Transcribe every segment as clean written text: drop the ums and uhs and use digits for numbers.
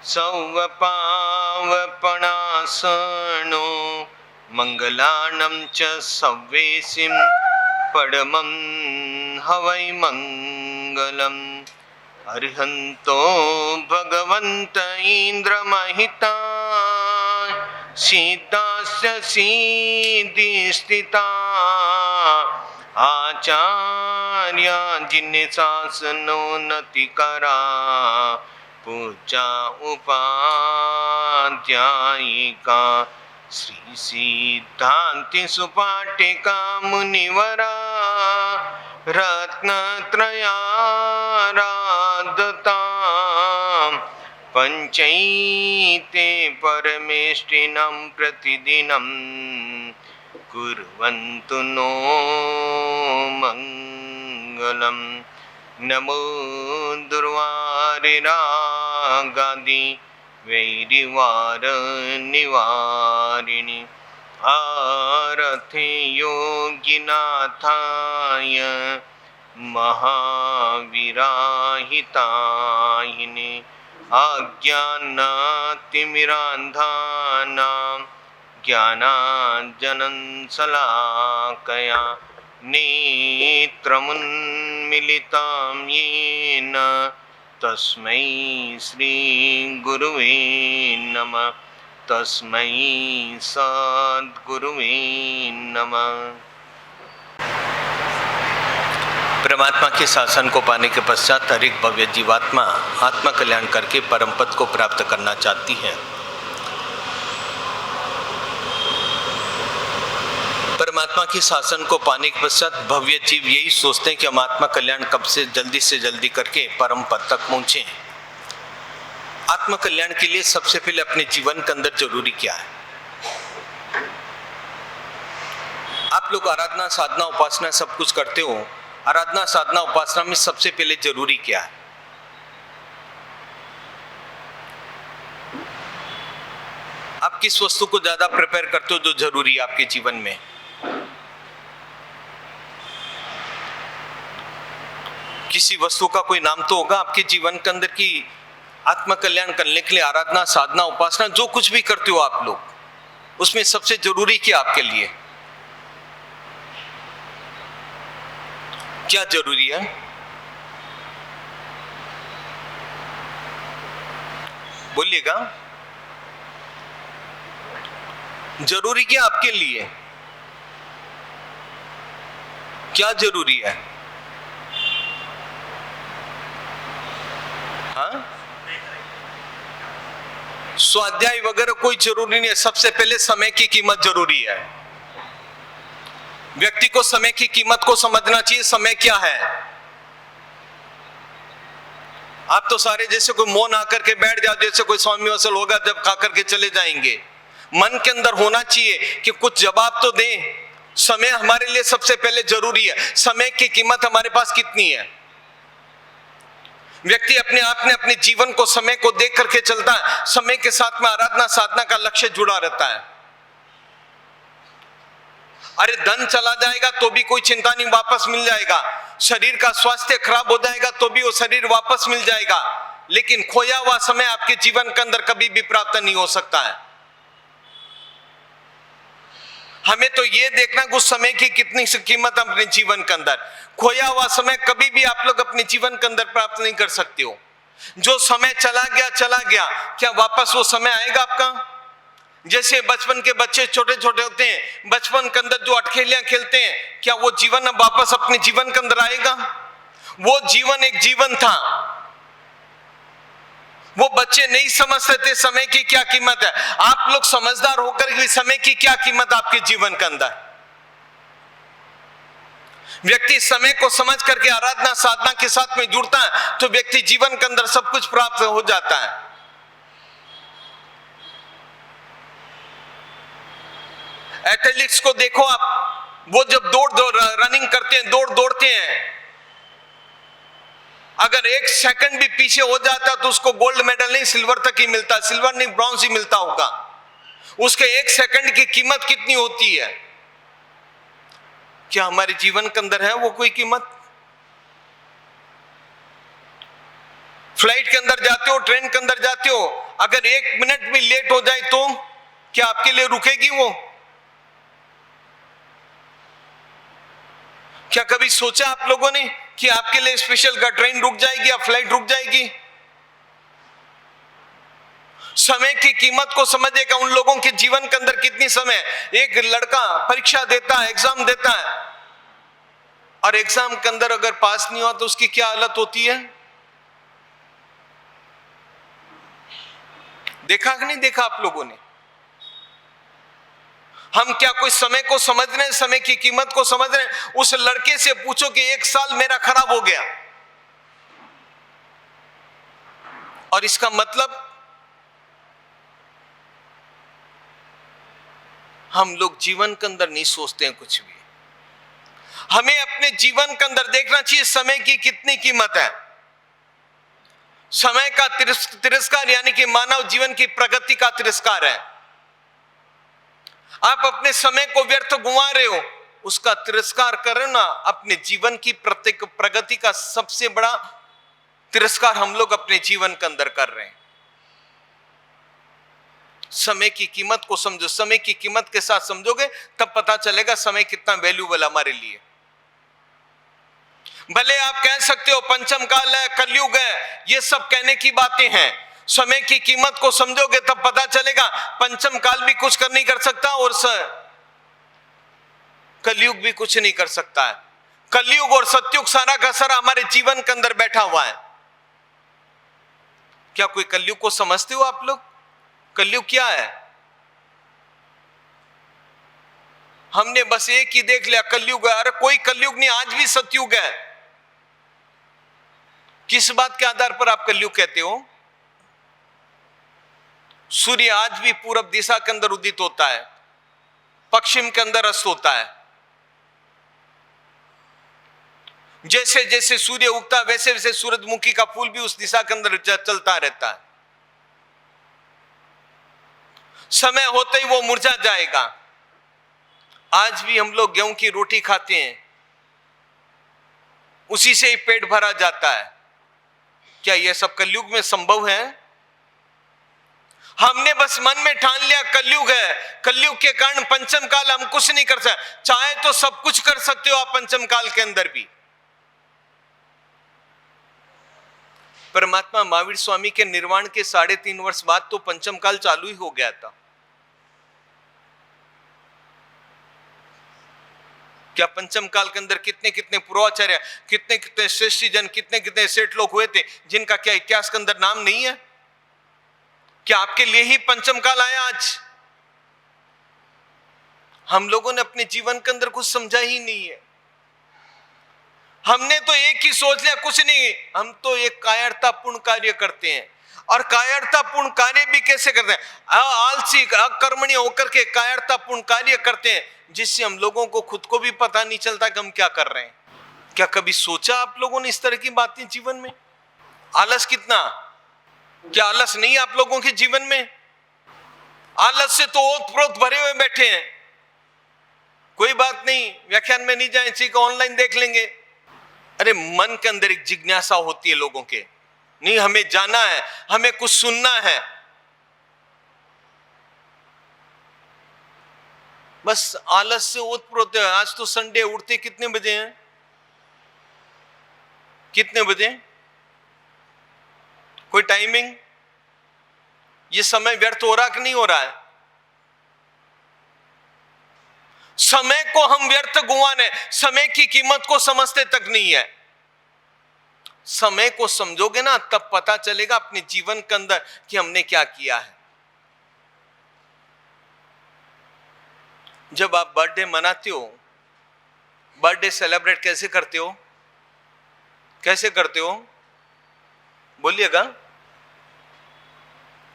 सौवपावपणासनो मंगलानं च सव्वेसिं परमं हवै मंगलम्। अर्हन्तो भगवन्त इन्द्रमहिता सीतास्य सीदिस्थिता आचार्या जिन्शासनो नतिकरा पूजा उपाध्यायिका श्री सिद्धान्ति सुपाटिका मुनिवरा रत्नत्रयाराधता पंचैते परमेष्टिनं प्रतिदिनं कुर्वन्तु नो मंगलम्। नमो दुर्वारिरागादि वैरिवारनिवारिणि आरथे योगिनाथाय महावीराहिताहिने अज्ञानतिमिरान्धानां ज्ञानाञ्जनशलाकया नेत्रमुन्मीलितं येन तस्मै श्रीगुरुवे नमः। तस्मै सद्गुरुवे नमः। परमात्मा के शासन को पाने के पश्चात हर एक भव्य जीवात्मा आत्मा कल्याण करके परम पद को प्राप्त करना चाहती है। परमात्मा के शासन को पाने के पश्चात भव्य जीव यही सोचते हैं कि हम आत्मा कल्याण कब से जल्दी करके परम पद तक पहुंचे। आत्मा कल्याण के लिए सबसे पहले अपने जीवन के अंदर जरूरी क्या है? आप लोग आराधना साधना उपासना सब कुछ करते हो। आराधना साधना उपासना में सबसे पहले जरूरी क्या है? आप किस वस्तु को ज्यादा प्रिपेयर करते हो जो जरूरी है आपके जीवन में? किसी वस्तु का कोई नाम तो होगा आपके जीवन के अंदर की आत्मा कल्याण करने के लिए आराधना साधना उपासना जो कुछ भी करते हो आप लोग, उसमें सबसे जरूरी क्या आपके लिए? क्या जरूरी है? बोलिएगा। जरूरी क्या आपके लिए? क्या जरूरी है? हाँ, स्वाध्याय वगैरह कोई जरूरी नहीं है। सबसे पहले समय की कीमत जरूरी है। व्यक्ति को समय की कीमत को समझना चाहिए। समय क्या है? आप तो सारे जैसे कोई मौन आकर के बैठ जाओ, जैसे कोई स्वामी वसल होगा जब खा करके चले जाएंगे। मन के अंदर होना चाहिए कि कुछ जवाब तो दें। समय हमारे लिए सबसे पहले जरूरी है। समय की कीमत हमारे पास कितनी है? व्यक्ति अपने आप में अपने जीवन को समय को देख करके चलता है। समय के साथ में आराधना साधना का लक्ष्य जुड़ा रहता है। अरे धन चला जाएगा तो भी कोई चिंता नहीं, वापस मिल जाएगा। शरीर का स्वास्थ्य खराब हो जाएगा तो भी वो शरीर वापस मिल जाएगा। लेकिन खोया हुआ समय आपके जीवन के अंदर कभी भी प्राप्त नहीं हो सकता है। हमें तो ये देखना कि उस समय की कितनी कीमत अपने जीवन के अंदर। खोया हुआ समय कभी भी आप लोग अपने जीवन के अंदर प्राप्त नहीं कर सकते हो। जो समय चला गया, क्या वापस वो समय आएगा आपका? जैसे बचपन के बच्चे छोटे छोटे होते हैं, बचपन के अंदर जो अटखेलियां खेलते हैं, क्या वो जीवन अब वापस अपने जीवन के अंदर आएगा? वो जीवन एक जीवन था। वो बच्चे नहीं समझते थे समय की क्या कीमत है। आप लोग समझदार होकर भी समय की क्या कीमत आपके जीवन के अंदर। व्यक्ति समय को समझ करके आराधना साधना के साथ में जुड़ता है तो व्यक्ति जीवन के अंदर सब कुछ प्राप्त हो जाता है। एथलेटिक्स को देखो आप, वो जब रनिंग करते हैं, दौड़ते हैं, अगर एक सेकंड भी पीछे हो जाता तो उसको गोल्ड मेडल नहीं, सिल्वर तक ही मिलता। सिल्वर नहीं, ब्रॉन्ज ही मिलता होगा। उसके एक सेकंड की कीमत कितनी होती है? क्या हमारे जीवन के अंदर है वो कोई कीमत? फ्लाइट के अंदर जाते हो, ट्रेन के अंदर जाते हो, अगर 1 मिनट भी लेट हो जाए तो क्या आपके लिए रुकेगी वो? क्या कभी सोचा आप लोगों ने कि आपके लिए स्पेशल ट्रेन रुक जाएगी या फ्लाइट रुक जाएगी? समय की कीमत को समझेगा उन लोगों के जीवन के अंदर कितनी समय। एक लड़का परीक्षा देता है, एग्जाम देता है, और एग्जाम के अंदर अगर पास नहीं हुआ तो उसकी क्या हालत होती है? देखा कि नहीं देखा आप लोगों ने? हम क्या कोई समय को समझ रहे हैं, समय की कीमत को समझ रहे हैं? उस लड़के से पूछो कि 1 साल मेरा खराब हो गया, और इसका मतलब हम लोग जीवन के अंदर नहीं सोचते हैं कुछ भी। हमें अपने जीवन के अंदर देखना चाहिए समय की कितनी कीमत है। समय का तिरस्कार यानी कि मानव जीवन की प्रगति का तिरस्कार है। आप अपने समय को व्यर्थ गुंवा रहे हो, उसका तिरस्कार कर रहे हो ना। अपने जीवन की प्रत्येक प्रगति का सबसे बड़ा तिरस्कार हम लोग अपने जीवन के अंदर कर रहे हैं। समय की कीमत को समझो। समय की कीमत के साथ समझोगे तब पता चलेगा समय कितना वैल्यूबल हमारे लिए। भले आप कह सकते हो पंचम काल है, कलयुग है, ये सब कहने की बातें हैं। समय की कीमत को समझोगे तब पता चलेगा पंचम काल भी कुछ कर नहीं कर सकता और कलयुग भी कुछ नहीं कर सकता है। कलयुग और सतयुग सारा का सारा हमारे जीवन के अंदर बैठा हुआ है। क्या कोई कलयुग को समझते हो आप लोग? कलयुग क्या है? हमने बस एक ही देख लिया, कलयुग है। अरे कोई कलयुग नहीं, आज भी सतयुग है। किस बात के आधार पर आप कलयुग कहते हो? सूर्य आज भी पूरब दिशा के अंदर उदित होता है, पश्चिम के अंदर अस्त होता है। जैसे जैसे सूर्य उगता है वैसे वैसे सूरजमुखी का फूल भी उस दिशा के अंदर चलता रहता है। समय होते ही वो मुरझा जाएगा। आज भी हम लोग गेहूं की रोटी खाते हैं, उसी से ही पेट भरा जाता है। क्या यह सब कलयुग में संभव है? हमने बस मन में ठान लिया कलयुग है, कलयुग के कारण पंचम काल हम कुछ नहीं कर सकते। चाहे तो सब कुछ कर सकते हो आप पंचम काल के अंदर भी। परमात्मा महावीर स्वामी के निर्वाण के 3.5 वर्ष बाद तो पंचम काल चालू ही हो गया था। क्या पंचम काल के अंदर कितने कितने पूर्वाचार्य, कितने कितने श्रेष्ठी जन, कितने कितने सेठ लोग हुए थे जिनका क्या इतिहास के अंदर नाम नहीं है? क्या आपके लिए ही पंचम काल आया आज? हम लोगों ने अपने जीवन के अंदर कुछ समझा ही नहीं है। हमने तो एक ही सोच लिया, कुछ नहीं, हम तो एक कायरतापूर्ण कार्य करते हैं। और कायरतापूर्ण कार्य भी कैसे करते हैं? आलसी अकर्मण्य होकर के कायरतापूर्ण कार्य करते हैं, जिससे हम लोगों को खुद को भी पता नहीं चलता कि हम क्या कर रहे हैं। क्या कभी सोचा आप लोगों ने इस तरह की बातें जीवन में? आलस कितना, क्या आलस नहीं आप लोगों के जीवन में? आलस से तो ओत-प्रोत भरे हुए बैठे हैं। कोई बात नहीं, व्याख्यान में नहीं जाए, इसी को ऑनलाइन देख लेंगे। अरे मन के अंदर एक जिज्ञासा होती है लोगों के, नहीं हमें जाना है, हमें कुछ सुनना है। बस आलस से ओत-प्रोत है। आज तो संडे, उठते कितने बजे हैं? कितने बजे? कोई टाइमिंग? ये समय व्यर्थ हो रहा कि नहीं हो रहा है? समय को हम व्यर्थ गुंवाने, समय की कीमत को समझते तक नहीं है। समय को समझोगे ना तब पता चलेगा अपने जीवन के अंदर कि हमने क्या किया है। जब आप बर्थडे मनाते हो, बर्थडे सेलिब्रेट कैसे करते हो? कैसे करते हो? बोलिएगा,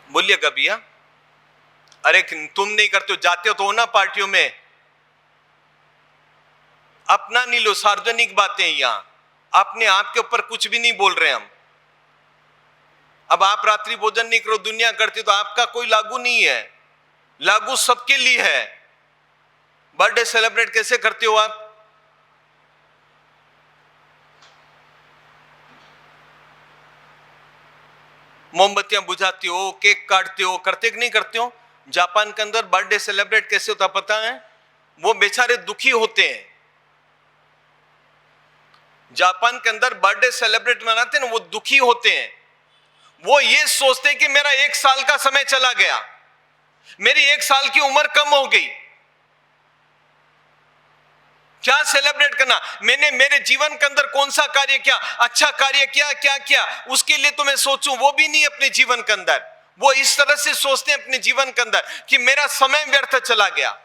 बोलिएगा भैया। अरे तुम नहीं करते हो, जाते हो तो ना पार्टियों में। अपना नहीं लो, सार्वजनिक बातें यहां, अपने आप के ऊपर कुछ भी नहीं बोल रहे हम। अब आप रात्रि भोजन नहीं करो, दुनिया करती, तो आपका कोई लागू नहीं है, लागू सबके लिए है। बर्थडे सेलिब्रेट कैसे करते हो आप? मोमबत्तियां बुझाते हो, केक काटते हो, करते कि नहीं करते हो? जापान के अंदर बर्थडे सेलिब्रेट कैसे होता पता है? वो बेचारे दुखी होते हैं। जापान के अंदर बर्थडे सेलिब्रेट मनाते हैं ना, वो दुखी होते हैं। वो ये सोचते हैं कि मेरा 1 साल का समय चला गया, मेरी 1 साल की उम्र कम हो गई, क्या सेलिब्रेट करना? मैंने मेरे जीवन के अंदर कौन सा कार्य किया, अच्छा कार्य किया, क्या किया, उसके लिए तो मैं सोचूं, वो भी नहीं अपने जीवन के अंदर। वो इस तरह से सोचते हैं अपने जीवन के अंदर कि मेरा समय व्यर्थ चला गया।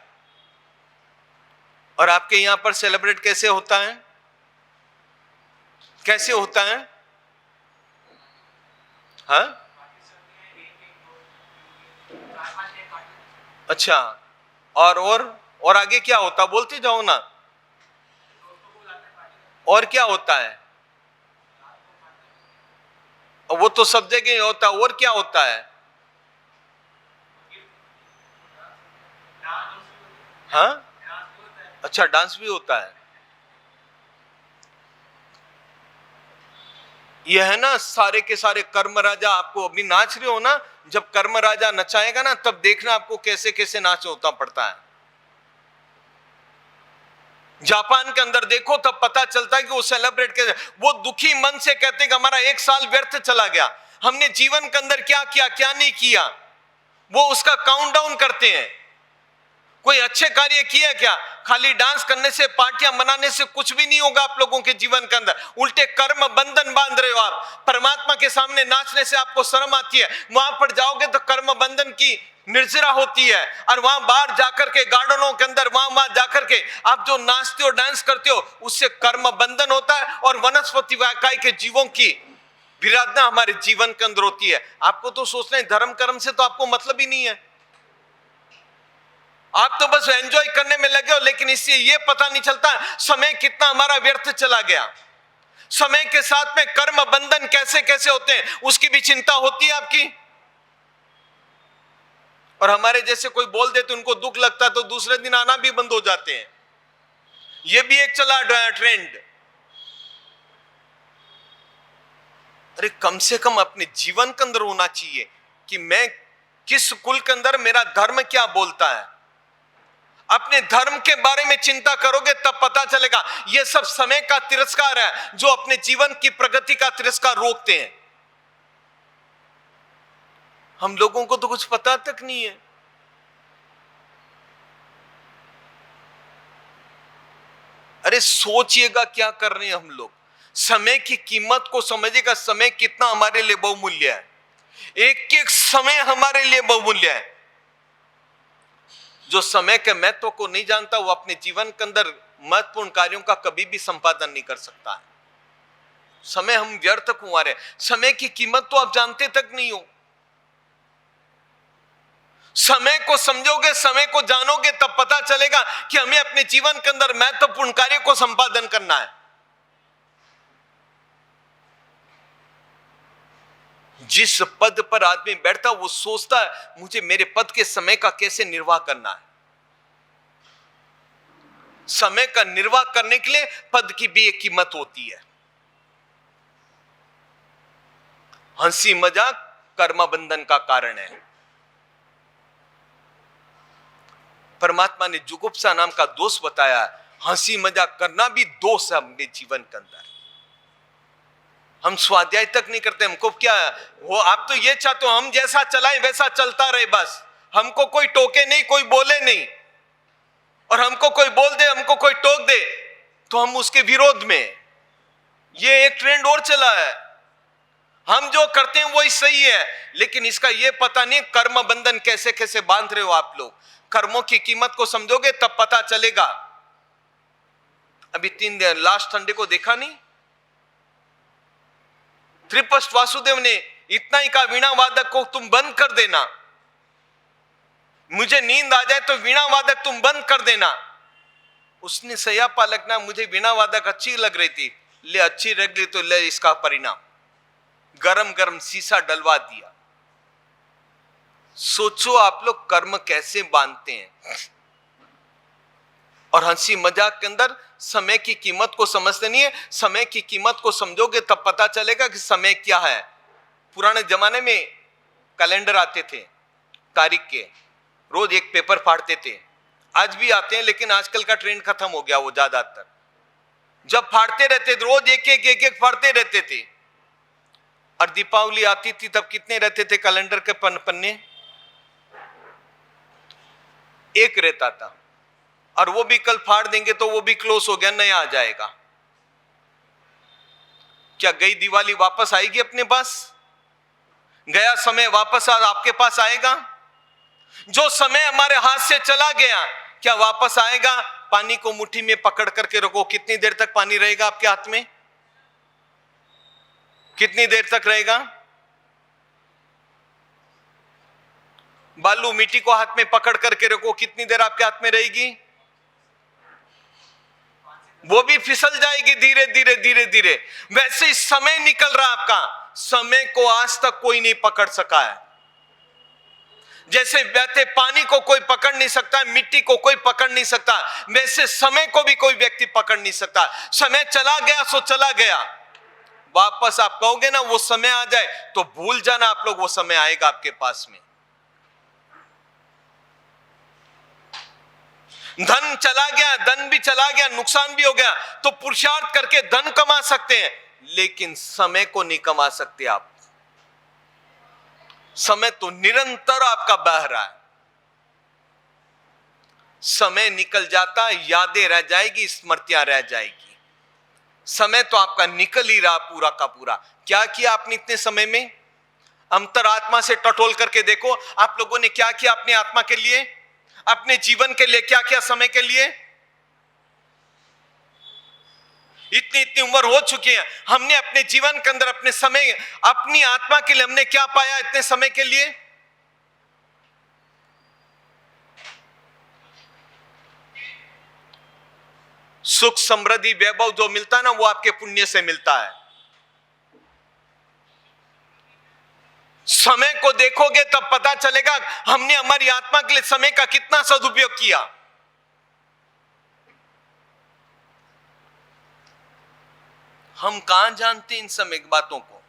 और आपके यहां पर सेलिब्रेट कैसे होता है? कैसे होता है? हाँ, अच्छा, और आगे क्या होता, बोलते जाओ ना। और क्या होता है? वो तो सब जगह ही होता है। और क्या होता है? हाँ, अच्छा, डांस भी होता है। यह है ना, सारे के सारे कर्म राजा आपको अभी नाच रहे हो ना, जब कर्म राजा नचाएगा ना, तब देखना आपको कैसे कैसे नाच होता पड़ता है। जापान के अंदर देखो, तब पता चलता है कि वो सेलिब्रेट कैसे, वो दुखी मन से कहते हैं कि हमारा 1 साल व्यर्थ चला गया, हमने जीवन के अंदर क्या किया, क्या नहीं किया, वो उसका काउंटडाउन करते हैं। कोई अच्छे कार्य किया क्या? खाली डांस करने से, पार्टियां मनाने से कुछ भी नहीं होगा आप लोगों के जीवन के अंदर। उल्टे कर्म बंधन बांध रहे हो आप। परमात्मा के सामने नाचने से आपको शर्म आती है, वहां पर जाओगे तो कर्म बंधन की निर्जरा होती है। और वहां बाहर जाकर के, गार्डनों के अंदर, वहां जाकर के आप जो नाचते हो, डांस करते हो, उससे कर्म बंधन होता है और वनस्पति वाकाई के जीवों की विराधना हमारे जीवन के अंदर होती है। आपको तो सोचना है धर्म कर्म से तो आपको मतलब ही नहीं है, आप तो बस एंजॉय करने में लगे हो, लेकिन इससे ये पता नहीं चलता समय कितना हमारा व्यर्थ चला गया। समय के साथ में कर्म बंधन कैसे कैसे होते हैं, उसकी भी चिंता होती है आपकी। और हमारे जैसे कोई बोल देते उनको दुख लगता है, तो दूसरे दिन आना भी बंद हो जाते हैं। ये भी एक चला ट्रेंड। अरे कम से कम अपने जीवन के अंदर होना चाहिए कि मैं किस कुल के अंदर, मेरा धर्म क्या बोलता है। अपने धर्म के बारे में चिंता करोगे तब पता चलेगा। यह सब समय का तिरस्कार है जो अपने जीवन की प्रगति का तिरस्कार रोकते हैं। हम लोगों को तो कुछ पता तक नहीं है। अरे सोचिएगा क्या कर रहे हैं हम लोग। समय की कीमत को समझिएगा, समय कितना हमारे लिए बहुमूल्य है। एक एक समय हमारे लिए बहुमूल्य है। जो समय के महत्व को नहीं जानता, वो अपने जीवन के अंदर महत्वपूर्ण कार्यों का कभी भी संपादन नहीं कर सकता है। समय हम व्यर्थ कुंवार हैं। समय की कीमत तो आप जानते तक नहीं हो। समय को समझोगे, समय को जानोगे, तब पता चलेगा कि हमें अपने जीवन के अंदर महत्वपूर्ण कार्य को संपादन करना है। जिस पद पर आदमी बैठता वो सोचता है मुझे मेरे पद के समय का कैसे निर्वाह करना है। समय का निर्वाह करने के लिए पद की भी एक कीमत होती है। हंसी मजाक कर्म बंधन का कारण है। परमात्मा ने जुगुप्सा नाम का दोष बताया। हंसी मजाक करना भी दोष है अपने जीवन के अंदर। हम स्वाध्याय तक नहीं करते। हमको क्या वो, आप तो ये चाहते हो हम जैसा चलाएं वैसा चलता रहे बस, हमको कोई टोके नहीं, कोई बोले नहीं। और हमको कोई बोल दे, हमको कोई टोक दे तो हम उसके विरोध में। ये एक ट्रेंड और चला है। हम जो करते हैं वही सही है, लेकिन इसका ये पता नहीं कर्म बंधन कैसे कैसे बांध रहे हो आप लोग। कर्मों की कीमत को समझोगे तब पता चलेगा। अभी 3 दिन लास्ट संडे को देखा नहीं, त्रिपस्ट वासुदेव ने इतना ही कहा वीणा वादक को तुम बंद कर देना, मुझे नींद आ जाए तो वीणा वादक तुम बंद कर देना। उसने सया पालक ना, मुझे वीणा वादक अच्छी लग रही थी, ले अच्छी लग रही तो ले इसका परिणाम गरम गरम शीशा डलवा दिया। सोचो आप लोग कर्म कैसे बांधते हैं। और हंसी मजाक के अंदर समय की कीमत को समझते नहीं है। समय की कीमत को समझोगे तब पता चलेगा कि समय क्या है। पुराने जमाने में कैलेंडर आते थे तारीख के, रोज एक पेपर फाड़ते थे। आज भी आते हैं, लेकिन आजकल का ट्रेंड खत्म हो गया वो ज्यादातर। जब फाड़ते रहते थे, रोज एक एक फाड़ते रहते थे। और दीपावली आती थी तब कितने रहते थे कैलेंडर के पन्ने? एक रहता था, और वो भी कल फाड़ देंगे तो वो भी क्लोज हो गया, नया आ जाएगा। क्या गई दिवाली वापस आएगी अपने पास? गया समय वापस आपके पास आएगा? जो समय हमारे हाथ से चला गया क्या वापस आएगा? पानी को मुट्ठी में पकड़ करके रखो, कितनी देर तक पानी रहेगा आपके हाथ में? कितनी देर तक रहेगा? बालू मिट्टी को हाथ में पकड़ करके रखो, कितनी देर आपके हाथ में रहेगी? वो भी फिसल जाएगी धीरे धीरे धीरे धीरे। वैसे ही समय निकल रहा आपका, समय को आज तक कोई नहीं पकड़ सका है। जैसे बहते पानी को कोई पकड़ नहीं सकता, मिट्टी को कोई पकड़ नहीं सकता, वैसे समय को भी कोई व्यक्ति पकड़ नहीं सकता। समय चला गया सो चला गया। वापस आप कहोगे ना वो समय आ जाए, तो भूल जाना आप लोग, वो समय आएगा आपके पास में। धन चला गया, धन भी चला गया, नुकसान भी हो गया, तो पुरुषार्थ करके धन कमा सकते हैं, लेकिन समय को नहीं कमा सकते आप। समय तो निरंतर आपका बह रहा है। समय निकल जाता, यादें रह जाएगी, स्मृतियां रह जाएगी। समय तो आपका निकल ही रहा पूरा का पूरा। क्या किया आपने इतने समय में? अंतरात्मा से टटोल करके देखो, आप लोगों ने क्या किया अपनी आत्मा के लिए, अपने जीवन के लिए क्या किया, समय के लिए? इतनी इतनी उम्र हो चुकी है, हमने अपने जीवन के अंदर अपने समय, अपनी आत्मा के लिए हमने क्या पाया इतने समय के लिए? सुख, समृद्धि, वैभव जो मिलता है ना, वो आपके पुण्य से मिलता है। समय को देखोगे तब पता चलेगा हमने हमारी आत्मा के लिए समय का कितना सदुपयोग किया। हम कहां जानते इन समय की बातों को?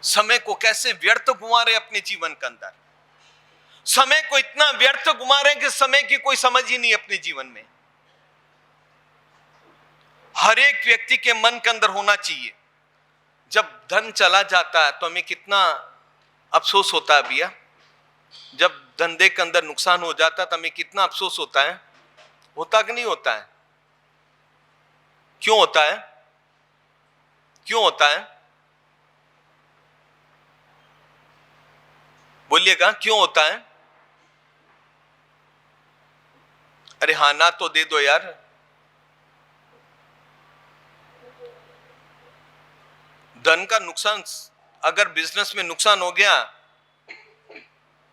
समय को कैसे व्यर्थ घुमा रहे अपने जीवन के अंदर। समय को इतना व्यर्थ घुमा रहे कि समय की कोई समझ ही नहीं अपने जीवन में। हर एक व्यक्ति के मन के अंदर होना चाहिए, जब धन चला जाता है तो हमें कितना अफसोस होता है भैया। जब धंधे के अंदर नुकसान हो जाता है तो हमें कितना अफसोस होता है। होता कि नहीं होता है? क्यों होता है? क्यों होता है? बोलिएगा, क्यों होता है? अरे हाँ ना तो दे दो यार। धन का नुकसान, अगर बिजनेस में नुकसान हो गया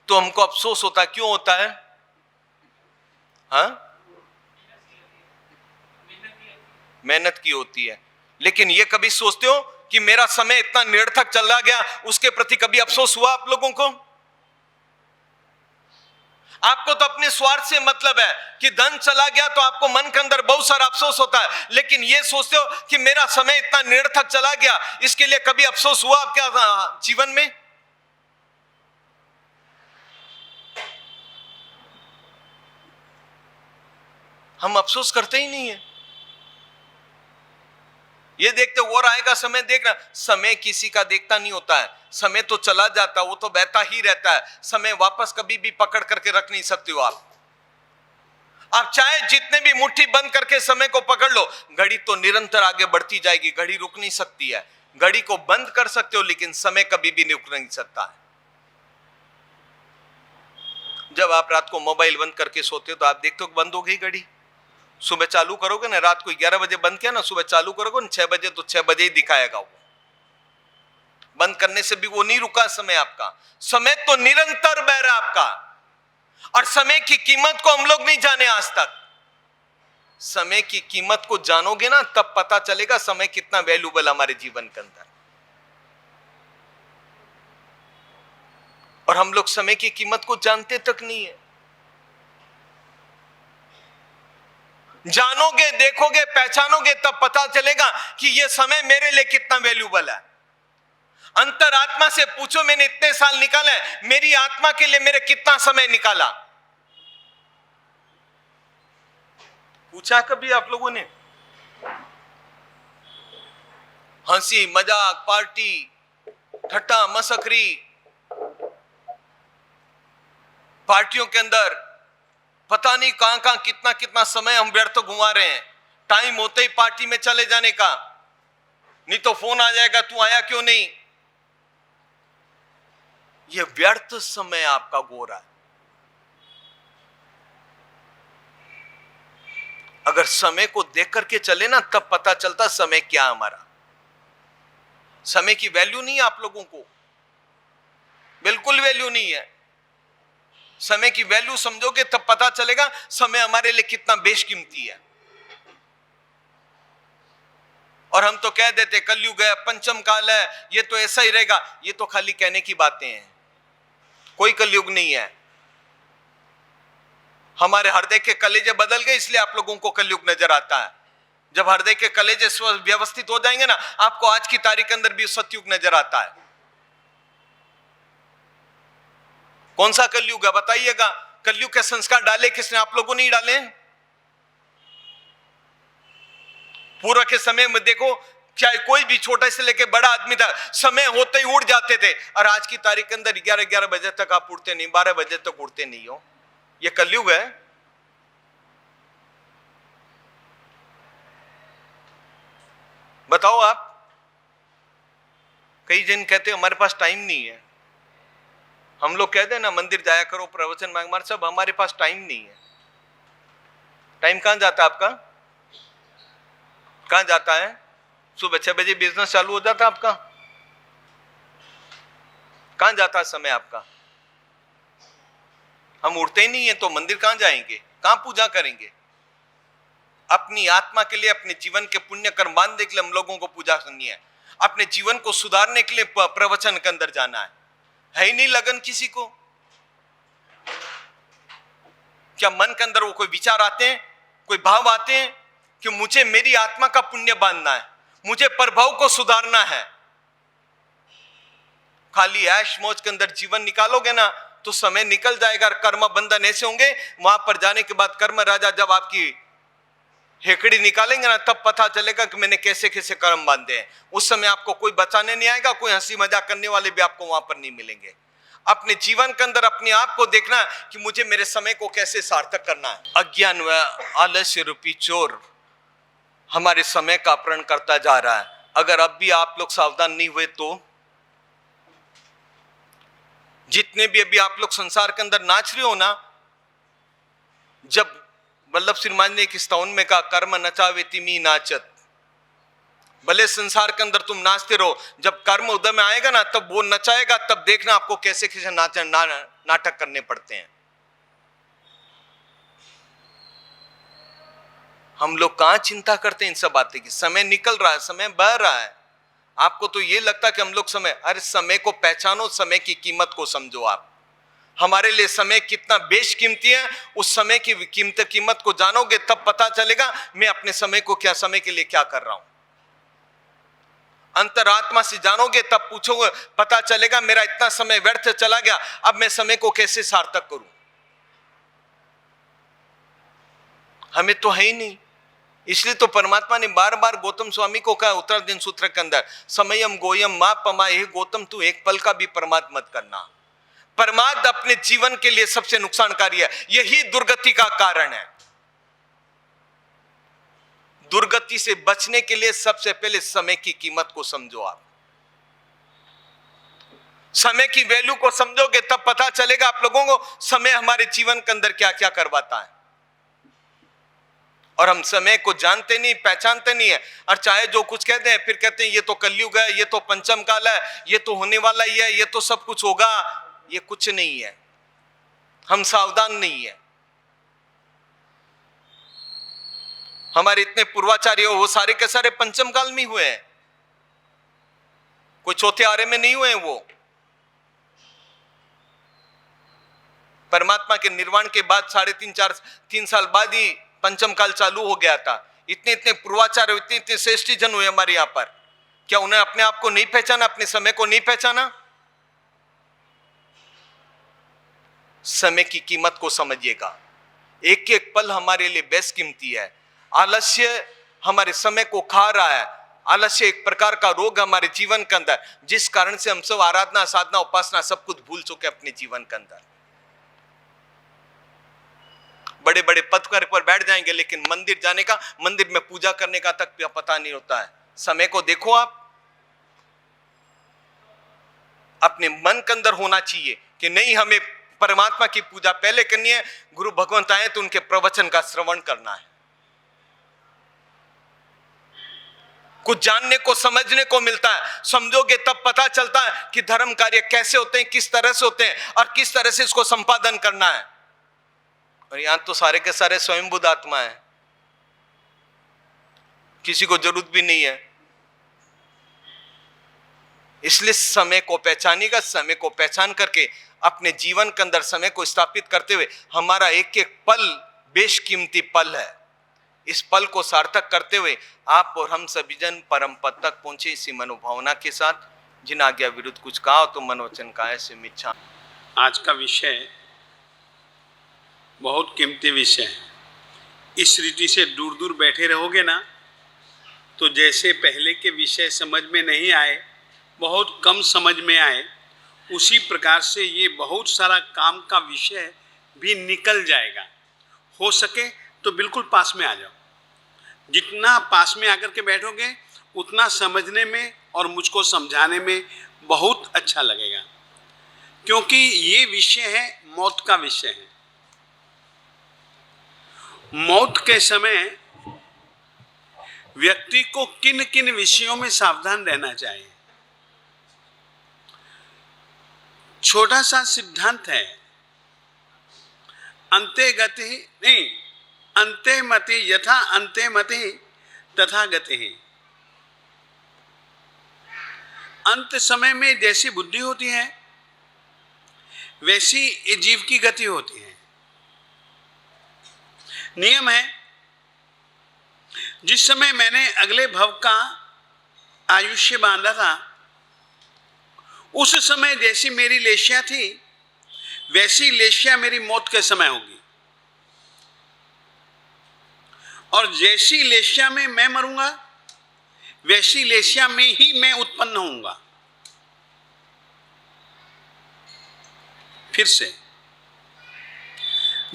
तो हमको अफसोस होता है। क्यों होता है? हाँ, मेहनत की होती है। लेकिन ये कभी सोचते हो कि मेरा समय इतना निरर्थक चला गया, उसके प्रति कभी अफसोस हुआ आप लोगों को? आपको तो अपने स्वार्थ से मतलब है कि धन चला गया तो आपको मन के अंदर बहुत सारा अफसोस होता है, लेकिन ये सोचते हो कि मेरा समय इतना निरर्थक चला गया, इसके लिए कभी अफसोस हुआ आपके जीवन में? हम अफसोस करते ही नहीं है। ये देखते और आएगा समय, देखना समय किसी का देखता नहीं होता है। समय तो चला जाता, वो तो बहता ही रहता है। समय वापस कभी भी पकड़ करके रख नहीं सकते हो आप चाहे जितने भी मुट्ठी बंद करके समय को पकड़ लो, घड़ी तो निरंतर आगे बढ़ती जाएगी, घड़ी रुक नहीं सकती है। घड़ी को बंद कर सकते हो लेकिन समय कभी भी रुक नहीं सकता है। जब आप रात को मोबाइल बंद करके सोते हो तो आप देखते हो बंद हो गई घड़ी। सुबह चालू करोगे ना, रात को 11 बजे बंद किया ना, सुबह चालू करोगे ना 6 बजे, तो 6 बजे ही दिखाएगा वो। बंद करने से भी वो नहीं रुका समय आपका। समय तो निरंतर बह रहा आपका, और समय की कीमत को हम लोग नहीं जाने आज तक। समय की कीमत को जानोगे ना तब पता चलेगा समय कितना वैल्यूबल हमारे जीवन के अंदर। और हम लोग समय की कीमत को जानते तक नहीं है। जानोगे, देखोगे, पहचानोगे, तब पता चलेगा कि यह समय मेरे लिए कितना वैल्यूबल है। अंतरात्मा से पूछो, मैंने इतने साल निकाले, मेरी आत्मा के लिए मेरे कितना समय निकाला? पूछा कभी आप लोगों ने? हंसी मजाक, पार्टी, ठट्टा मसखरी, पार्टियों के अंदर पता नहीं कहां कहां कितना कितना समय हम व्यर्थ घुमा रहे हैं। टाइम होते ही पार्टी में चले जाने का, नहीं तो फोन आ जाएगा, तू आया क्यों नहीं। यह व्यर्थ समय आपका गो रहा है। अगर समय को देख करके चले ना, तब पता चलता समय क्या हमारा। समय की वैल्यू नहीं है आप लोगों को, बिल्कुल वैल्यू नहीं है। समय की वैल्यू समझोगे तब पता चलेगा समय हमारे लिए कितना बेशकीमती है। और हम तो कह देते कलयुग है, पंचम काल है, ये तो ऐसा ही रहेगा। ये तो खाली कहने की बातें हैं, कोई कलयुग नहीं है। हमारे हृदय के कलेजे बदल गए, इसलिए आप लोगों को कलयुग नजर आता है। जब हृदय के कलेजे व्यवस्थित हो जाएंगे ना, आपको आज की तारीख के अंदर भी सतयुग नजर आता है। कौन सा कलयुग है बताइएगा? कलयुग के संस्कार डाले किसने? आप लोगों ने ही डाले। पूर्व के समय में देखो, चाहे कोई भी छोटे से लेके बड़ा आदमी था, समय होते ही उड़ जाते थे। और आज की तारीख के अंदर 11-11 बजे तक आप उड़ते नहीं, 12 बजे तक उड़ते नहीं हो। ये कलयुग है। बताओ आप। कई जन कहते हैं हमारे पास टाइम नहीं है। हम लोग कहते हैं ना मंदिर जाया करो, प्रवचन मांग, सब हमारे पास टाइम नहीं है। टाइम कहां जाता है आपका? कहां जाता है? सुबह 6 बजे बिजनेस चालू हो जाता है आपका। कहां जाता है समय आपका? हम उठते ही नहीं है तो मंदिर कहां जाएंगे, कहां पूजा करेंगे? अपनी आत्मा के लिए, अपने जीवन के पुण्य कर्म बांधने के लिए हम लोगों को पूजा करनी है। अपने जीवन को सुधारने के लिए प्रवचन के अंदर जाना है ही नहीं लगन किसी को। क्या मन के अंदर वो कोई विचार आते हैं, कोई भाव आते हैं कि मुझे मेरी आत्मा का पुण्य बांधना है, मुझे प्रभाव को सुधारना है? खाली ऐश मौज के अंदर जीवन निकालोगे ना तो समय निकल जाएगा। कर्म बंधन ऐसे होंगे, वहां पर जाने के बाद कर्म राजा जब आपकी हेकड़ी निकालेंगे ना, तब पता चलेगा कि मैंने कैसे कैसे कर्म बांधे हैं। उस समय आपको कोई बचाने नहीं आएगा, कोई हंसी मजाक करने वाले भी आपको वहां पर नहीं मिलेंगे। अपने जीवन के अंदर अपने आप को देखना कि मुझे मेरे समय को कैसे सार्थक करना है। अज्ञान व आलस्य रूपी चोर हमारे समय का अपहरण करता जा रहा है। अगर अब भी आप लोग सावधान नहीं हुए तो जितने भी अभी आप लोग संसार के अंदर नाच रहे हो ना, जब वल्लभ श्रीमान ने एक स्तवन में कहा कर्म नचावे तिमी नाचत, भले संसार के अंदर तुम नाचते रहो, जब कर्म उदय में आएगा ना तब वो नचाएगा, तब देखना आपको कैसे कैसे नाटक करने पड़ते हैं। हम लोग कहां चिंता करते हैं इन सब बातें की। समय निकल रहा है, समय बह रहा है। आपको तो ये लगता है कि हम लोग समय, अरे समय को पहचानो, समय की कीमत को समझो। आप हमारे लिए समय कितना बेशकीमती है, उस समय की कीमत को जानोगे तब पता चलेगा मैं अपने समय को क्या, समय के लिए क्या कर रहा हूं। अंतरात्मा से जानोगे तब पूछोगे, पता चलेगा मेरा इतना समय व्यर्थ चला गया, अब मैं समय को कैसे सार्थक करूं। हमें तो है ही नहीं। इसलिए तो परमात्मा ने बार बार गौतम स्वामी को कहा उत्तरार्जुन सूत्र के अंदर, समयम गोयम मां पमाए, हे गौतम तू एक पल का भी प्रमाद मत करना। प्रमाद अपने जीवन के लिए सबसे नुकसानकारी है, यही दुर्गति का कारण है। दुर्गति से बचने के लिए सबसे पहले समय की कीमत को समझो। आप समय की वैल्यू को समझोगे तब पता चलेगा आप लोगों को समय हमारे जीवन के अंदर क्या क्या करवाता है। और हम समय को जानते नहीं, पहचानते नहीं है, और चाहे जो कुछ कहते हैं फिर कहते हैं ये तो कलयुग है, ये तो पंचम काल है, ये तो होने वाला ही है, ये तो सब कुछ होगा। ये कुछ नहीं है, हम सावधान नहीं है। हमारे इतने पूर्वाचार्य वो सारे के सारे पंचम काल में हुए हैं, कोई चौथे आरे में नहीं हुए हैं। वो परमात्मा के निर्वाण के बाद 3.5-4 साल बाद ही पंचम काल चालू हो गया था, इतने इतने पूर्वाचार, इतने इतने श्रेष्ठ जन हुए हमारे यहाँ पर, क्या उन्हें अपने आप को नहीं पहचाना, अपने समय को नहीं पहचाना? समय की कीमत को समझिएगा, एक एक पल हमारे लिए बेशकीमती है। आलस्य हमारे समय को खा रहा है। आलस्य एक प्रकार का रोग हमारे जीवन के अंदर, जिस कारण से हम सब आराधना, साधना, उपासना सब कुछ भूल चुके अपने जीवन के अंदर। बड़े बड़े पद पर बैठ जाएंगे, लेकिन मंदिर जाने का, मंदिर में पूजा करने का तक पता नहीं होता है। समय को देखो, आप अपने मन के अंदर होना चाहिए कि नहीं, हमें परमात्मा की पूजा पहले करनी है, गुरु भगवंत आए तो उनके प्रवचन का श्रवण करना है। कुछ जानने को, समझने को मिलता है, समझोगे तब पता चलता है कि धर्म कार्य कैसे होते हैं, किस तरह से होते हैं और किस तरह से इसको संपादन करना है। और यहां तो सारे के सारे स्वयं बुद्ध आत्मा है, किसी को जरूरत भी नहीं है। इसलिए समय को पहचानिएगा, समय को पहचान करके अपने जीवन के अंदर समय को स्थापित करते हुए, हमारा एक एक पल बेशकीमती पल है, इस पल को सार्थक करते हुए आप और हम सभी जन परम पद तक पहुंचे, इसी मनोभावना के साथ। जिन आज्ञा विरुद्ध कुछ कहा तो मनोवचन काया से मिच्छा। आज का विषय बहुत कीमती विषय है। इस रीति से दूर दूर बैठे रहोगे ना, तो जैसे पहले के विषय समझ में नहीं आए, बहुत कम समझ में आए, उसी प्रकार से ये बहुत सारा काम का विषय भी निकल जाएगा। हो सके तो बिल्कुल पास में आ जाओ। जितना पास में आकर के बैठोगे उतना समझने में और मुझको समझाने में बहुत अच्छा लगेगा, क्योंकि ये विषय है, मौत का विषय है। मौत के समय व्यक्ति को किन किन विषयों में सावधान रहना चाहिए। छोटा सा सिद्धांत है, अंते गति नहीं, अंते मति यथा अंते मति तथा गति। अंत समय में जैसी बुद्धि होती है वैसी जीव की गति होती है। नियम है, जिस समय मैंने अगले भव का आयुष्य बांधा था, उस समय जैसी मेरी लेश्या थी वैसी लेश्या मेरी मौत के समय होगी, और जैसी लेश्या में मैं मरूंगा वैसी लेश्या में ही मैं उत्पन्न होऊंगा। फिर से,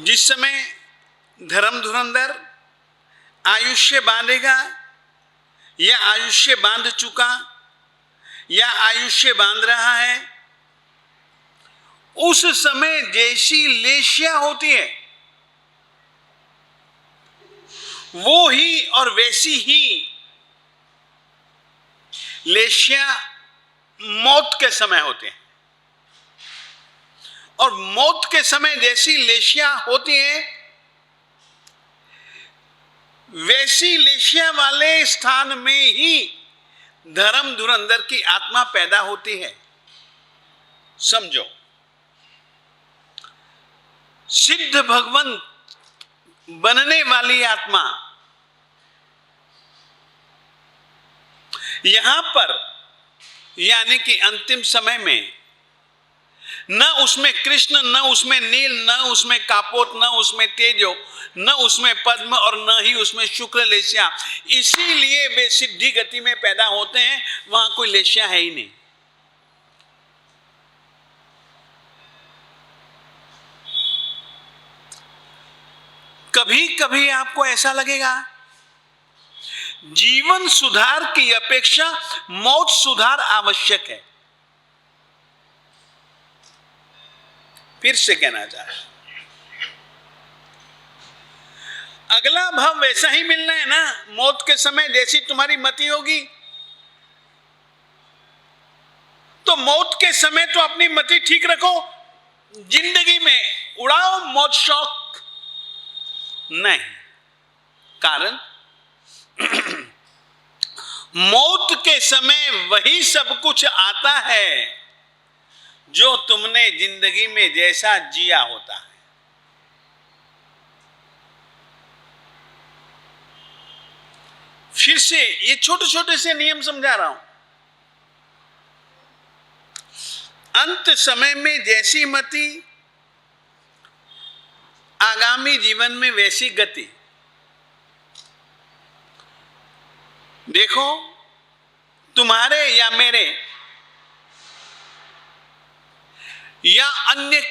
जिस समय धर्म धुरंधर आयुष्य बांधेगा या आयुष्य बांध चुका या आयुष्य बांध रहा है, उस समय जैसी लेश्या होती है वो ही और वैसी ही लेश्या मौत के समय होते हैं। और मौत के समय जैसी लेश्या होती है वैसी लेश्या वाले स्थान में ही धर्म धुरंधर की आत्मा पैदा होती है। समझो, सिद्ध भगवंत बनने वाली आत्मा यहां पर, यानी कि अंतिम समय में, न उसमें कृष्ण, न उसमें नील, न उसमें कापोत, न उसमें तेजो, न उसमें पद्म और न ही उसमें शुक्र लेश्या, इसीलिए वे सिद्धि गति में पैदा होते हैं। वहां कोई लेश्या है ही नहीं। कभी कभी आपको ऐसा लगेगा जीवन सुधार की अपेक्षा मौत सुधार आवश्यक है। फिर से कहना चाह रहा, अगला भाव वैसा ही मिलना है ना। मौत के समय जैसी तुम्हारी मति होगी, तो मौत के समय तो अपनी मति ठीक रखो, जिंदगी में उड़ाओ मौत शौक नहीं। कारण मौत के समय वही सब कुछ आता है जो तुमने जिंदगी में जैसा जिया होता है। फिर से ये छोटे छोटे से नियम समझा रहा हूं। अंत समय में जैसी मति, आगामी जीवन में वैसी गति। देखो, तुम्हारे या मेरे या अन्य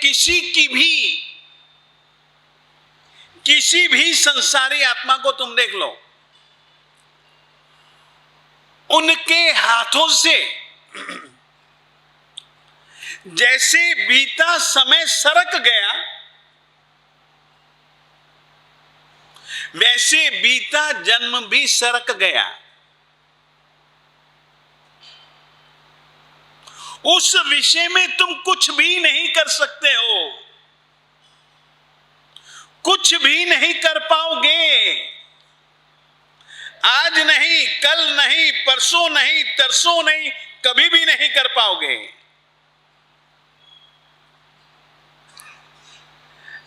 किसी भी संसारी आत्मा को तुम देख लो, उनके हाथों से जैसे बीता समय सरक गया, वैसे बीता जन्म भी सरक गया। उस विषय में तुम कुछ भी नहीं कर सकते हो, कुछ भी नहीं कर पाओगे। आज नहीं, कल नहीं, परसों नहीं, तरसों नहीं, कभी भी नहीं कर पाओगे।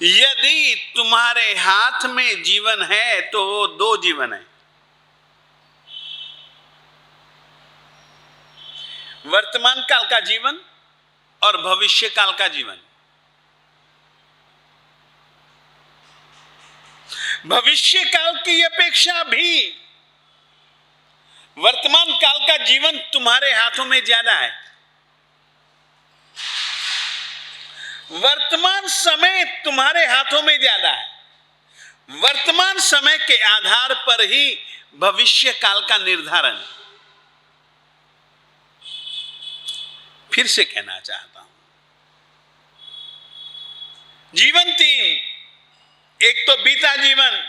यदि तुम्हारे हाथ में जीवन है तो दो जीवन है, वर्तमान काल का जीवन और भविष्य काल का जीवन। भविष्य काल की अपेक्षा भी वर्तमान काल का जीवन तुम्हारे हाथों में ज्यादा है। वर्तमान समय तुम्हारे हाथों में ज्यादा है। वर्तमान समय के आधार पर ही भविष्य काल का निर्धारण। फिर से कहना चाहता हूं, जीवन तीन, एक तो बीता जीवन,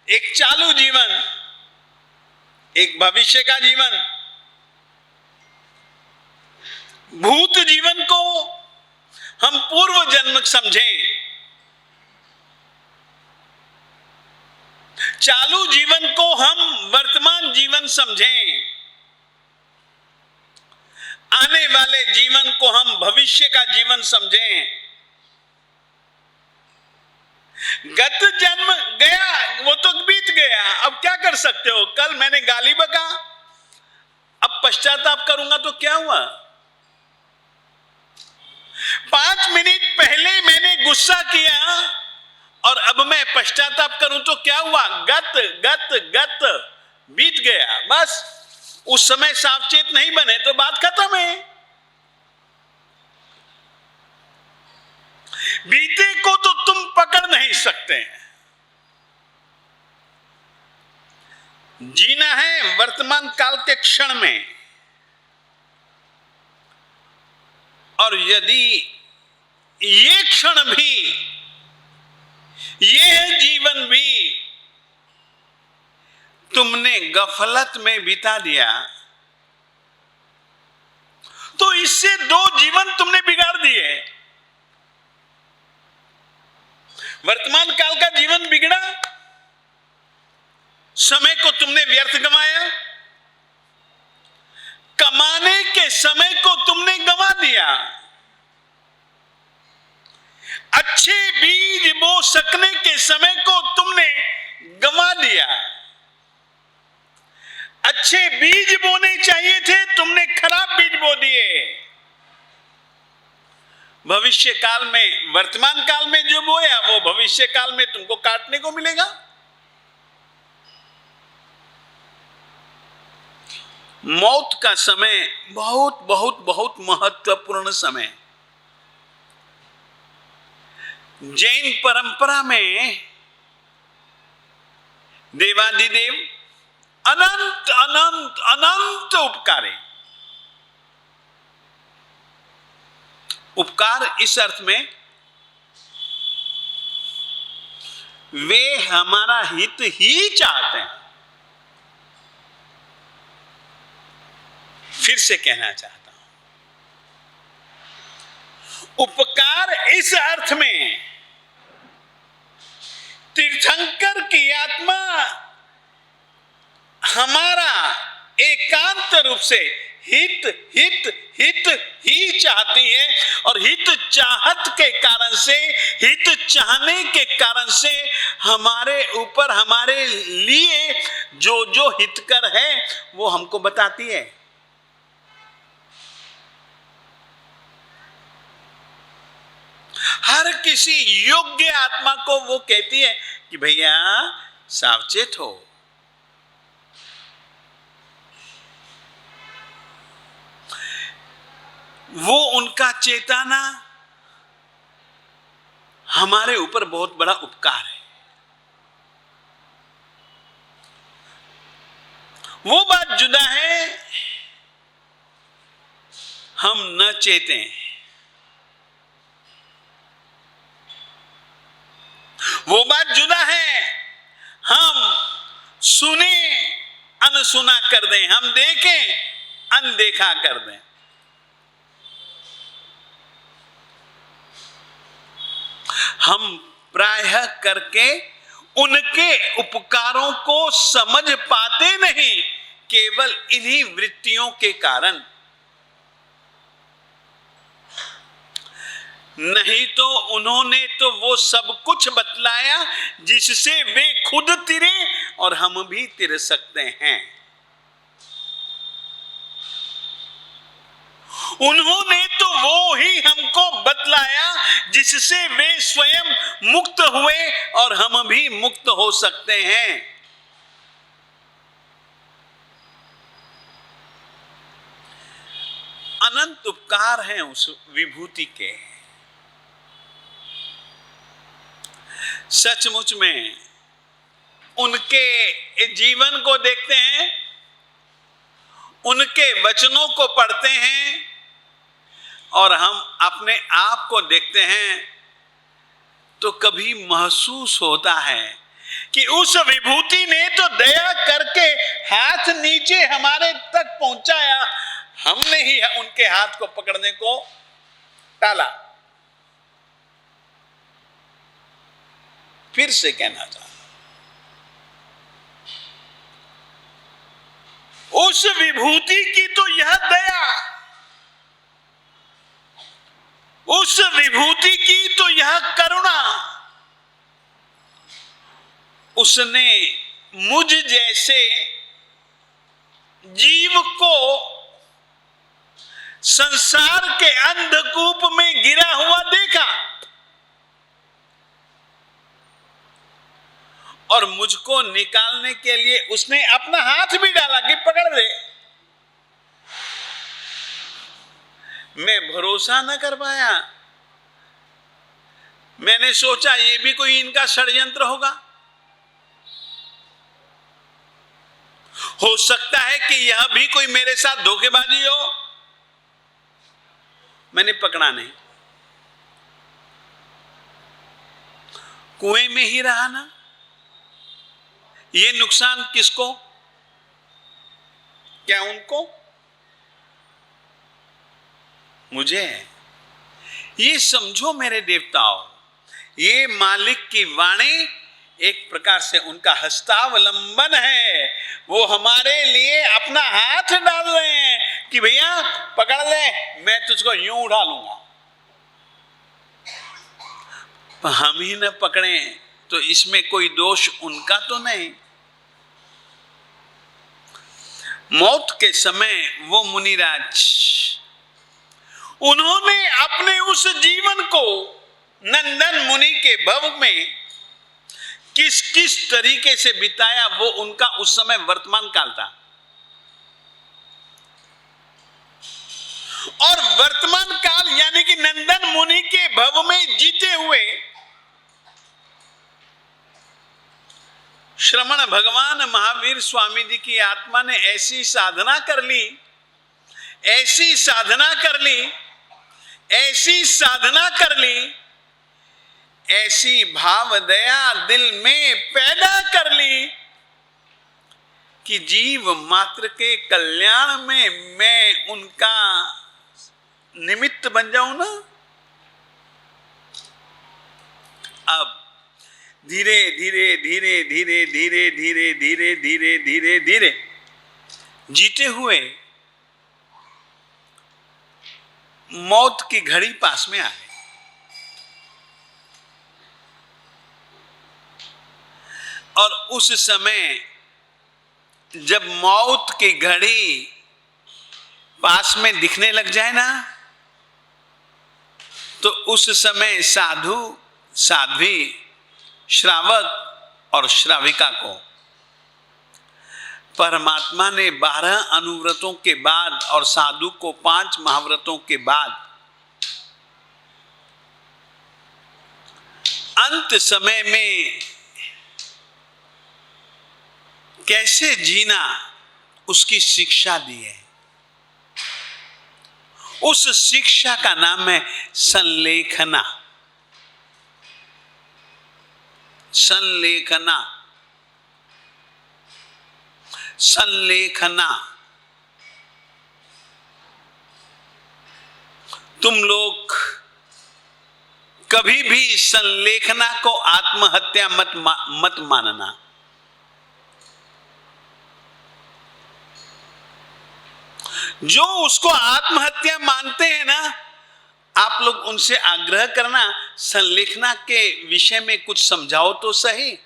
एक चालू जीवन, एक भविष्य का जीवन। भूत जीवन को हम पूर्व जन्म समझें, चालू जीवन को हम वर्तमान जीवन समझें, आने वाले जीवन को हम भविष्य का जीवन समझें। गत जन्म गया, वो तो बीत गया, अब क्या कर सकते हो। कल मैंने गाली बका, अब पश्चाताप करूंगा तो क्या हुआ। 5 मिनट पहले मैंने गुस्सा किया और अब मैं पश्चाताप करूं तो क्या हुआ। गत गत गत बीत गया, बस। उस समय सावचेत नहीं बने तो बात खत्म है। बीते को तो तुम पकड़ नहीं सकते। जीना है वर्तमान काल के क्षण में, और यदि ये क्षण भी, ये जीवन भी तुमने गफलत में बिता दिया तो इससे 2 जीवन तुमने बिगाड़ दिए। वर्तमान काल का जीवन बिगड़ा, समय को तुमने व्यर्थ गंवाया, कमाने के समय को तुमने गंवा दिया, अच्छे बीज बो सकने के समय को तुमने गंवा दिया। अच्छे बीज बोने चाहिए थे, तुमने खराब बीज बो दिए। भविष्य काल में, वर्तमान काल में जो बोया वो भविष्य काल में तुमको काटने को मिलेगा। मौत का समय बहुत बहुत बहुत महत्वपूर्ण समय। जैन परंपरा में देवादिदेव अनंत अनंत अनंत उपकार है। उपकार इस अर्थ में वे हमारा हित ही चाहते हैं। फिर से कहना चाहता हूं, उपकार इस अर्थ में तीर्थंकर की आत्मा हमारा एकांत रूप से हित हित हित ही चाहती है। और हित चाहत के कारण से, हित चाहने के कारण से हमारे ऊपर, हमारे लिए जो जो हितकर है वो हमको बताती है। हर किसी योग्य आत्मा को वो कहती है कि भैया सावचेत हो। वो उनका चेताना हमारे ऊपर बहुत बड़ा उपकार है। वो बात जुदा है हम न चेतें, वो बात जुदा है हम सुने अनसुना कर दें, हम देखें अनदेखा कर दें। हम प्रायः करके उनके उपकारों को समझ पाते नहीं, केवल इन्हीं वृत्तियों के कारण। नहीं तो उन्होंने तो वो सब कुछ बतलाया जिससे वे खुद तिरे और हम भी तिर सकते हैं। उन्होंने तो वो ही हमको बतलाया जिससे वे स्वयं मुक्त हुए और हम भी मुक्त हो सकते हैं। अनंत उपकार हैं उस विभूति के। सचमुच में उनके जीवन को देखते हैं, उनके वचनों को पढ़ते हैं और हम अपने आप को देखते हैं तो कभी महसूस होता है कि उस विभूति ने तो दया करके हाथ नीचे हमारे तक पहुंचाया, हमने ही उनके हाथ को पकड़ने को टाला। फिर से कहना चाहता, उस विभूति की तो यह दया, उस विभूति की तो यह करुणा, उसने मुझ जैसे जीव को संसार के अंधकूप में गिरा हुआ देखा और मुझको निकालने के लिए उसने अपना हाथ भी डाला कि पकड़ ले। मैं भरोसा न कर पाया, मैंने सोचा ये भी कोई इनका षड्यंत्र होगा। हो सकता है कि यह भी कोई मेरे साथ धोखेबाजी हो। मैंने पकड़ा नहीं, कुएं में ही रहा ना। ये नुकसान किसको? क्या उनको? मुझे? ये समझो मेरे देवताओं, ये मालिक की वाणी एक प्रकार से उनका हस्तावलंबन है। वो हमारे लिए अपना हाथ डाल रहे हैं कि भैया पकड़ ले, मैं तुझको यूं उठा लूंगा। हम ही न पकड़े तो इसमें कोई दोष उनका तो नहीं। मौत के समय वो मुनिराज, उन्होंने अपने उस जीवन को नंदन मुनि के भव में किस किस तरीके से बिताया, वो उनका उस समय वर्तमान काल था। और वर्तमान काल यानी कि नंदन मुनि के भव में जीते हुए श्रमण भगवान महावीर स्वामी जी की आत्मा ने ऐसी साधना कर ली, ऐसी साधना कर ली, ऐसी साधना कर ली, ऐसी भाव दया दिल में पैदा कर ली कि जीव मात्र के कल्याण में मैं उनका निमित्त बन जाऊं ना। अब धीरे धीरे धीरे धीरे धीरे धीरे धीरे धीरे धीरे धीरे जीते हुए मौत की घड़ी पास में आ गई। और उस समय जब मौत की घड़ी पास में दिखने लग जाए ना, तो उस समय साधु, साध्वी, श्रावक और श्राविका को परमात्मा ने 12 अनुव्रतों के बाद और साधु को 5 महाव्रतों के बाद अंत समय में कैसे जीना उसकी शिक्षा दी है। उस शिक्षा का नाम है संलेखना। संलेखना, संलेखना। तुम लोग कभी भी संलेखना को आत्महत्या मत मानना। जो उसको आत्महत्या मानते हैं ना, आप लोग उनसे आग्रह करना, संलेखना के विषय में कुछ समझाओ तो सही।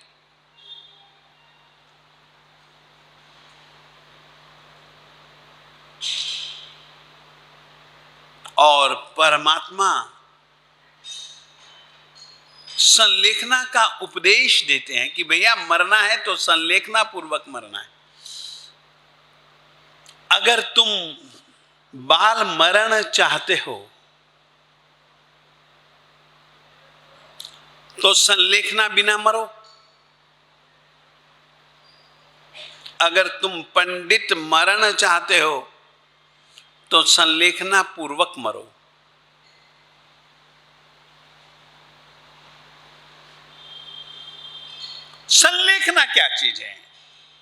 और परमात्मा संलेखना का उपदेश देते हैं कि भैया मरना है तो संलेखना पूर्वक मरना है। अगर तुम बाल मरण चाहते हो तो संलेखना बिना मरो। अगर तुम पंडित मरण चाहते हो तो संलेखना पूर्वक मरो। संलेखना क्या चीज है,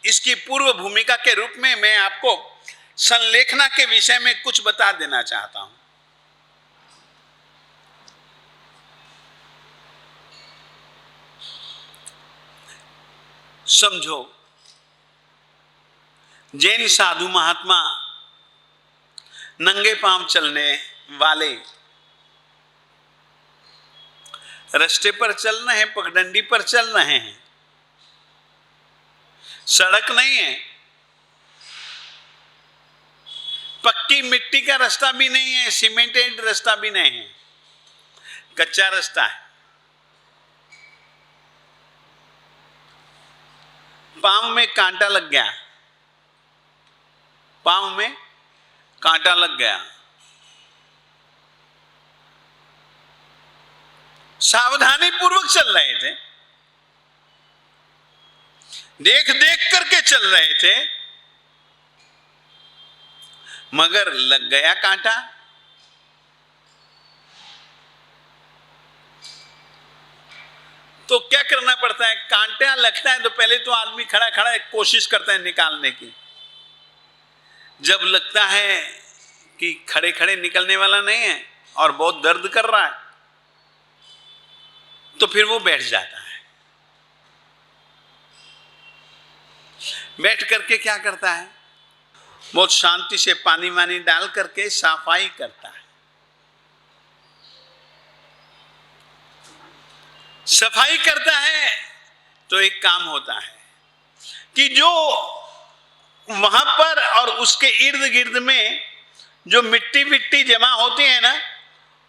इसकी पूर्व भूमिका के रूप में मैं आपको संलेखना के विषय में कुछ बता देना चाहता हूं। समझो, जैन साधु महात्मा नंगे पांव चलने वाले रास्ते पर चल रहे हैं, पगडंडी पर चल रहे हैं, सड़क नहीं है, पक्की मिट्टी का रास्ता भी नहीं है, सीमेंटेड रास्ता भी नहीं है, कच्चा रास्ता है। पांव में कांटा लग गया, पांव में कांटा लग गया। सावधानी पूर्वक चल रहे थे, देख देख करके चल रहे थे, मगर लग गया कांटा। तो क्या करना पड़ता है, कांटा लगता है तो पहले तो आदमी खड़ा खड़ा कोशिश करता है निकालने की। जब लगता है कि खड़े खड़े निकलने वाला नहीं है और बहुत दर्द कर रहा है, तो फिर वो बैठ जाता है। बैठ करके क्या करता है, बहुत शांति से पानी वानी डाल करके सफाई करता है। सफाई करता है तो एक काम होता है कि जो वहां पर और उसके इर्द गिर्द में जो मिट्टी विट्टी जमा होती है ना,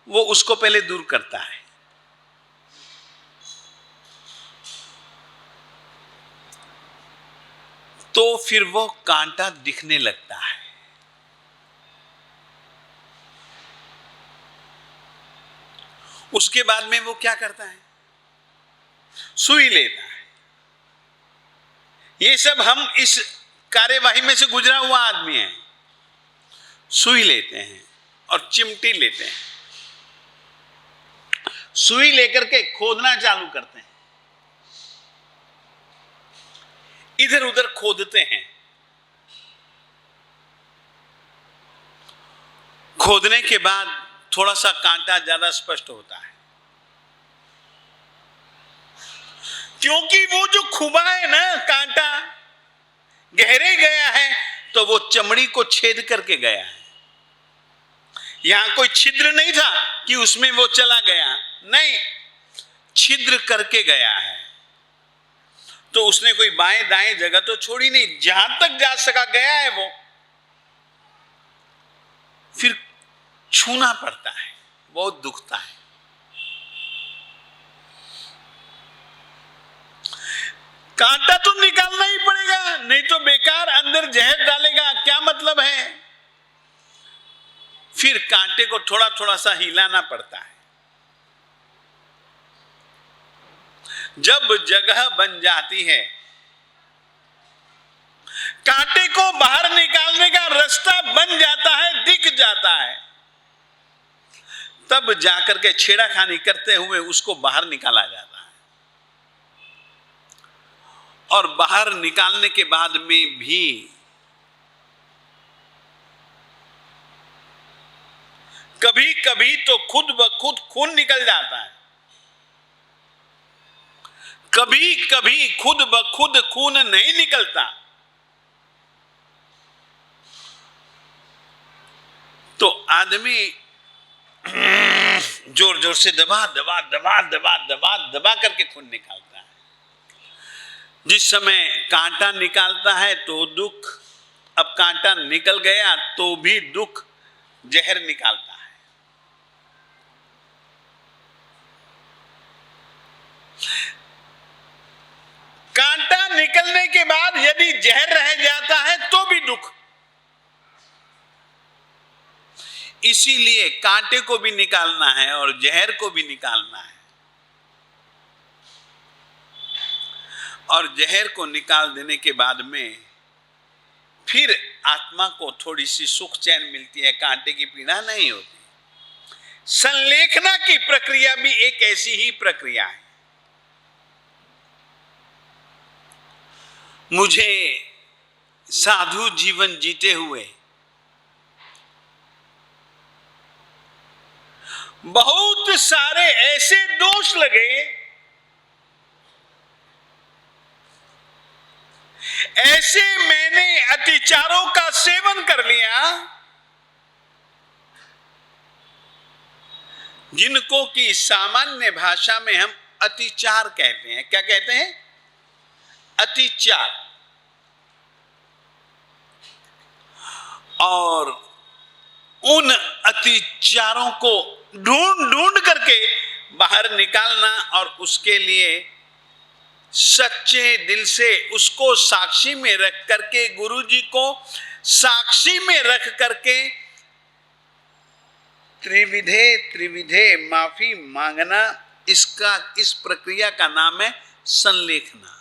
वो उसको पहले दूर करता है। तो फिर वो कांटा दिखने लगता है। उसके बाद में वो क्या करता है, सुई लेता है। ये सब हम इस कार्यवाही में से गुजरा हुआ आदमी है। सुई लेते हैं और चिमटी लेते हैं, सुई लेकर के खोदना चालू करते हैं, इधर उधर खोदते हैं। खोदने के बाद थोड़ा सा कांटा ज्यादा स्पष्ट होता है, क्योंकि वो जो खुबा है ना, कांटा गहरे गया है तो वो चमड़ी को छेद करके गया है। यहां कोई छिद्र नहीं था कि उसमें वो चला गया, नहीं, छिद्र करके गया है। तो उसने कोई बाएं दाएं जगह तो छोड़ी नहीं, जहां तक जा सका गया है वो। फिर छूना पड़ता है, बहुत दुखता है। कांटा तो निकालना ही पड़ेगा, नहीं तो बेकार अंदर जहर डालेगा, क्या मतलब है। फिर कांटे को थोड़ा थोड़ा सा हिलाना पड़ता है। जब जगह बन जाती है, कांटे को बाहर निकालने का रास्ता बन जाता है, दिख जाता है, तब जाकर के छेड़ाखानी करते हुए उसको बाहर निकाला जाता है। और बाहर निकालने के बाद में भी कभी कभी तो खुद ब खुद खून निकल जाता है, कभी कभी खुद ब खुद खून नहीं निकलता। तो आदमी जोर जोर से दबा दबा दबा दबा दबा दबा करके खून निकालता है। जिस समय कांटा निकालता है तो दुख, अब कांटा निकल गया तो भी दुख, जहर निकालता है। कांटा निकलने के बाद यदि जहर रह जाता है तो भी दुख। इसीलिए कांटे को भी निकालना है और जहर को भी निकालना है। और जहर को निकाल देने के बाद में फिर आत्मा को थोड़ी सी सुख चैन मिलती है, कांटे की पीड़ा नहीं होती। संलेखना की प्रक्रिया भी एक ऐसी ही प्रक्रिया है। मुझे साधु जीवन जीते हुए बहुत सारे ऐसे दोष लगे, ऐसे मैंने अतिचारों का सेवन कर लिया जिनको कि सामान्य भाषा में हम अतिचार कहते हैं। क्या कहते हैं? अतिचार। और उन अतिचारों को ढूंढ ढूंढ करके बाहर निकालना और उसके लिए सच्चे दिल से उसको साक्षी में रख करके, गुरु जी को साक्षी में रख करके त्रिविधे त्रिविधे माफी मांगना, इसका, इस प्रक्रिया का नाम है संलेखना।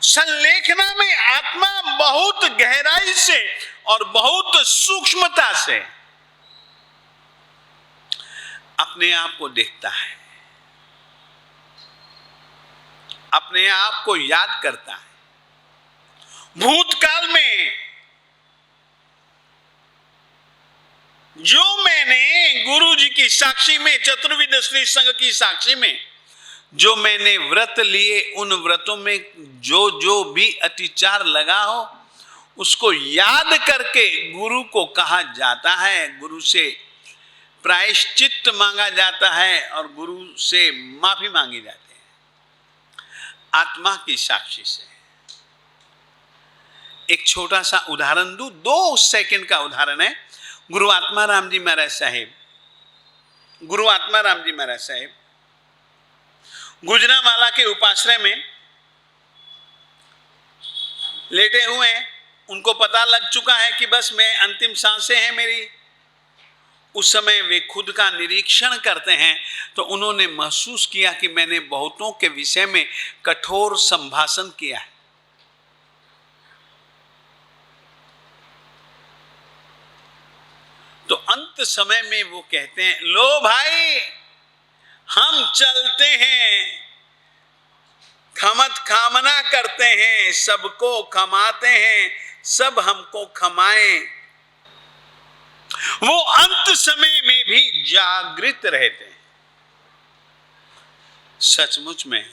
संलेखना में आत्मा बहुत गहराई से और बहुत सूक्ष्मता से अपने आप को देखता है, अपने आप को याद करता है। भूतकाल में जो मैंने गुरु जी की साक्षी में, चतुर्विध श्री संघ की साक्षी में जो मैंने व्रत लिए, उन व्रतों में जो जो भी अतिचार लगा हो उसको याद करके गुरु को कहा जाता है, गुरु से प्रायश्चित्त मांगा जाता है और गुरु से माफी मांगी जाती है आत्मा की साक्षी से। एक छोटा सा उदाहरण दूं, 2 सेकंड का उदाहरण है। गुरु आत्मा राम जी महाराज साहेब, गुरु आत्मा राम जी महाराज साहेब गुजरांवाला के उपाश्रय में लेटे हुए हैं। उनको पता लग चुका है कि बस मैं, अंतिम सांसें हैं मेरी। उस समय वे खुद का निरीक्षण करते हैं तो उन्होंने महसूस किया कि मैंने बहुतों के विषय में कठोर संभाषण किया है। तो अंत समय में वो कहते हैं, लो भाई हम चलते हैं, खमत कामना करते हैं, सबको खमाते हैं, सब हमको खमाएं। वो अंत समय में भी जागृत रहते हैं। सचमुच में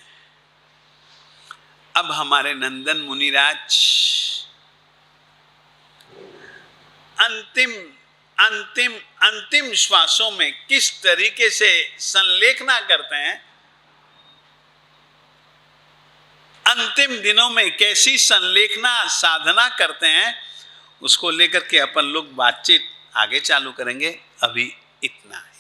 अब हमारे नंदन मुनिराज अंतिम अंतिम अंतिम श्वासों में किस तरीके से संलेखना करते हैं, अंतिम दिनों में कैसी संलेखना साधना करते हैं, उसको लेकर के अपन लोग बातचीत आगे चालू करेंगे। अभी इतना है।